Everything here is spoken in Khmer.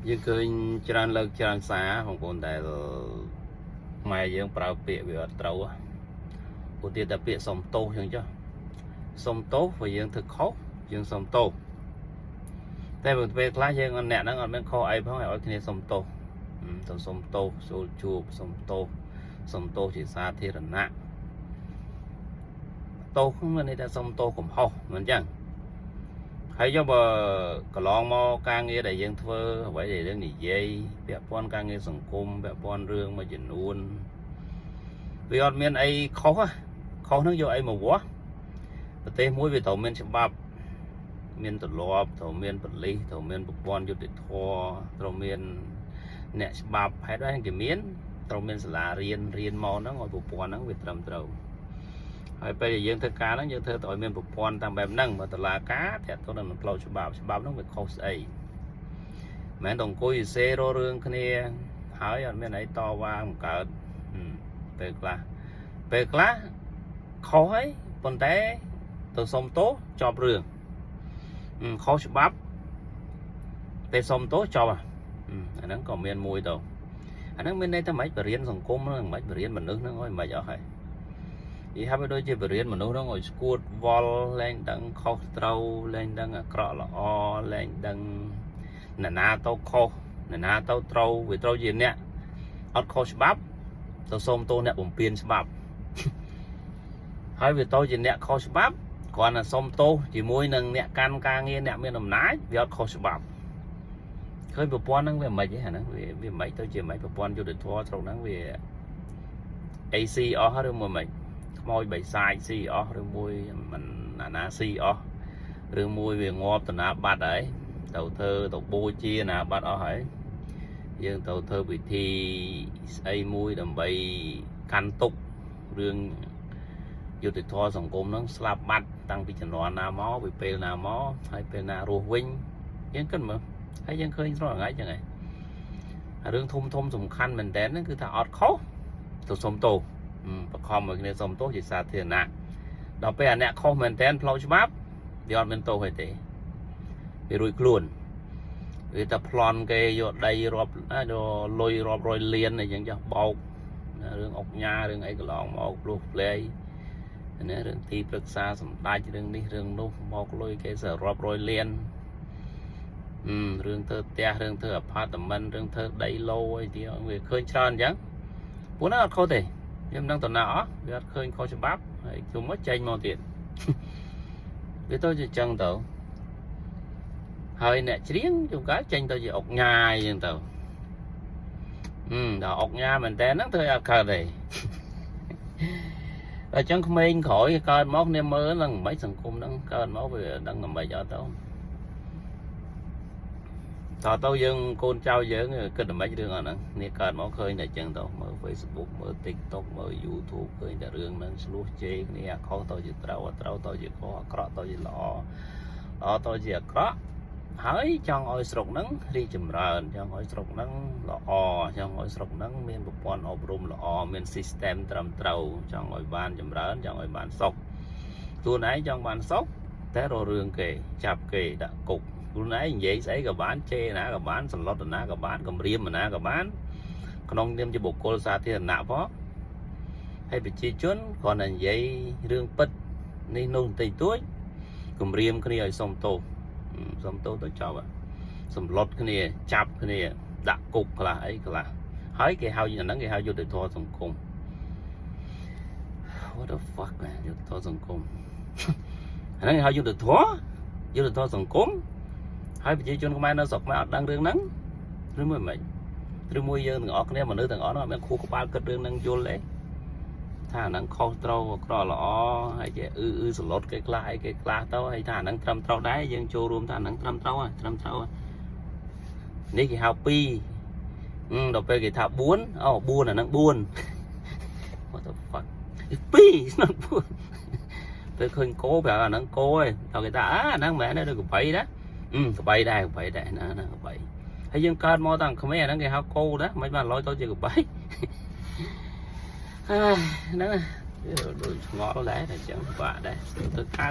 យើងឃើញច្រើនលើកច្រើនសារបងប្អូនដែលខ្មែរយើងប្រើពាក្យវាអត់ត្រូវឧទាហរណ៍តែពាក្យសុំទោសអញ្ចឹងចុះសុំទោសព្រោះយើងធ្វើខុសយើងសុំទោសតែពេលខ្លះយើងអ្នកហ្នឹងអត់មានខុសអីផងឲ្យគ្នាសុំទោសទៅសុំទោសចូលជួបសុំទោសជាសាធារណៈទោសហ្នឹងមានន័យថាសុំទោសកំហុសមិនអញ្ចឹងហើយយកបើកន្លងមកការងារដែលយើងធ្វើអ្វីដែលយើងនិយាយពាក់ព័ន្ធការងារសង្គមពាក់ព័ន្ធរឿងមួយចំនួនវាអត់មានអីខុសហ្នឹងយកអីមកវាស់ប្រទេសមួយវាត្រូវមានច្បាប់មានទម្លាប់ត្រូវមានប៉ូលីសត្រូវមានប្រព័ន្ធយុត្តិធម៌ត្រូវមានអ្នកច្បាប់ហេតុអីគេមានត្រូវមានសាលារៀនមកហ្នឹងឲ្យប្រព័ន្ធហ្នឹងវាត្រឹមត្រូវហើយពេលដែលយើងធ្វើការហ្នឹងយើងធ្វើទៅឲ្យមានប្រព័ន្ធតាមបែបហ្នឹងបើតុលាការតាក់ទងនឹងផ្លូវច្បាប់ហ្នឹងវាខុសស្អីមិនមែនទៅអង្គុយសេររឿងគ្នាហើយអត់មានអីតវ៉ាបង្កើតពេលខ្លះខុសហើយប៉ុន្តែទៅសុំទោសចប់រឿងខុសច្បាប់ពេលសុំទោសចប់អាហ្នឹងក៏មានមួយទៅអាហ្នឹងមានន័យថាមិនបរិញ្ញាសង្គមហ្នឹងមិនបរិញ្ញាមនុស្សហ្នឹងឲ្យមិនអស់ហើយនិយាយថាដូចជាបរិញ្ញាមនុស្សហ្នឹងឲ្យស្គួតវល់លែងដឹងខុសត្រូវលែងដឹងអាក្រក់ល្អលែងដឹងអ្នកណាទៅខុសអ្នកណាទៅត្រូវវាត្រូវជាអ្នកអត់ខុសច្បាប់ទៅសុំទោសអ្នកបំពានច្បាប់ហើយវាទៅជាអ្នកខុសច្បាប់គ្រាន់តែសុំទោសជាមួយនឹងអ្នកកាន់ការងារអ្នកមានអំណាចវាអត់ខុសច្បាប់ឃើញប្រព័ន្ធហ្នឹងវាមិនហិចទេអាហ្នឹងវាមិនទៅជាមិនប្រព័ន្ធយុត្តិធម៌ត្រង់ហ្នឹងវា AC អស់ឬមួយមិនខ្មោចបិសាចស៊ីអស់ឬមួយមិនអាណាស៊ីអស់ឬមួយវាងាប់តាប័តហើយទៅធ្វើទៅបូជាណាប័តអស់ហើយយើងទៅធ្វើពិធីស្អីមួយដើម្បីកាន់ទុករឿងយុត្តិធម៌សង្គមហ្នឹងស្លាប់បាត់តាំងពីជំនាន់ណាមកពីពេលណាមកហើយពេលណារស់វិញយើងគិតមើលហើយយើងឃើញរាល់ថ្ងៃចឹងហើយរឿងធំសំខាន់មែនតើហ្នឹងគឺថាអត់ខុសទៅសុំទោសបខំឲ្យគ្នាសុំទោសជាសាធារណៈដល់ពេលអាអ្នកខុសមែនតើផ្លូវច្បាប់វាអត់មានទោសទេវារួចខ្លួនវាតែប្លន់គេយកដីរាប់លុយរាប់រយលានអីចឹងចាស់បោករឿងអុកញ៉ារឿងអីកន្លងមកផ្លោះផ្លេយនេះរឿងទីប្រឹក្សាសម្ដេចរឿងនេះរឿងនោះមកលុយគេសរាប់រយលានរឿងធ្វើផ្ទះរឿងធ្វើអាផាតមិនរឿងធ្វើដីឡូអីទៀតវាឃើញច្រើនអញ្ចឹងពួកហ្នឹងអត់ខុសទេខ្ញុំមិនដឹងតើណាអស់វាអត់ឃើញខុសច្បាប់ហើយជុំមកចេញមកទៀតវាទៅជាអញ្ចឹងទៅហើយអ្នកច្រៀងជួនកាលចេញទៅជាអុកញ៉ាអញ្ចឹងទៅដល់អុកញ៉ាមែនតើហ្នឹងធ្វើអត់កើតទេអញ្ចឹងក្មេងក្រោយកើតមកគ្នាមើលហ្នឹងមិនសង្គមហ្នឹងកើតមកវាដឹងមិនអត់ទៅតើយើងកូនចៅយើងគិតមិនរឿងអត់ហ្នឹងនេះកើតមកឃើញតែអញ្ចឹងទៅមើល Facebook មើល TikTok មើល YouTube ឃើញតែរឿងហ្នឹងឆ្លោះជេរគ្នាអាខុសទៅជាត្រូវអត់ត្រូវទៅជាខុសអាក្រក់ទៅជាល្អទៅជាអាក្រក់ហើយចង់ឲ្យស្រុកហ្នឹងរីកចម្រើនចង់ឲ្យស្រុកហ្នឹងល្អចង់ឲ្យស្រុកហ្នឹងមានប្រព័ន្ធអប់រំល្អមាន system ត្រឹមត្រូវចង់ឲ្យបានចម្រើនចង់ឲ្យបានសុខខ្លួនឯងចង់បានសុខតែរករឿងគេចាប់គេដាក់គុកខ្លួនឯងនិយាយស្អីក៏បានជេរណាក៏បានសន្លត់ណាក៏បានគំរាមណាក៏បានក្នុងនាមជាបុគ្គលសាធារណៈផងហើយប្រជាជនគ្រាន់តែនិយាយរឿងពិតនេះនោះបន្តិចតួចគំរាមគ្នាឲ្យសុំទោសទៅចប់សម្លុតគ្នាចាប់គ្នាដាក់គុកខ្លះអីខ្លះហើយគេហៅយ៉ាងហ្នឹងគេហៅយុត្តិធម៌សង្គម What the fuck យុត្តិធម៌សង្គមអាហ្នឹងគេហៅយុត្តិធម៌សង្គមហើយប្រជាជនខ្មែរនៅស្រុកខ្មែរអត់ដឹងរឿងហ្នឹងឬមួយមិនឬមួយយើងទាំងអស់គ្នាមនុស្សទាំងអស់ហ្នឹងអត់មានខួរក្បាលគិតរឿងហ្នឹងយល់ទេថាអាហ្នឹងខុសត្រូវអាក្រក់ល្អហើយជាសន្លត់គេខ្លះអីគេខ្លះទៅហើយថាអាហ្នឹងត្រឹមត្រូវដែរយើងចូលរួមថាអាហ្នឹងត្រឹមត្រូវនេះគេហៅ2ដល់ពេលគេថា4អាហ្នឹង4 What the fuck 2ស្នឹង4ពេលឃើញគោប្រាប់អាហ្នឹងគោឯងដល់គេថាអាហ្នឹងមិនមែនទេដូចកបីណាកបីដែរណាកបីហើយយើងកើតមកតាំងក្មេងអាហ្នឹងគេហៅគោដែរមិនបានឡយទៅជាកបីហ្នឹងដូចឆ្ងល់ដែរតែចឹងបាក់ដែរទៅការ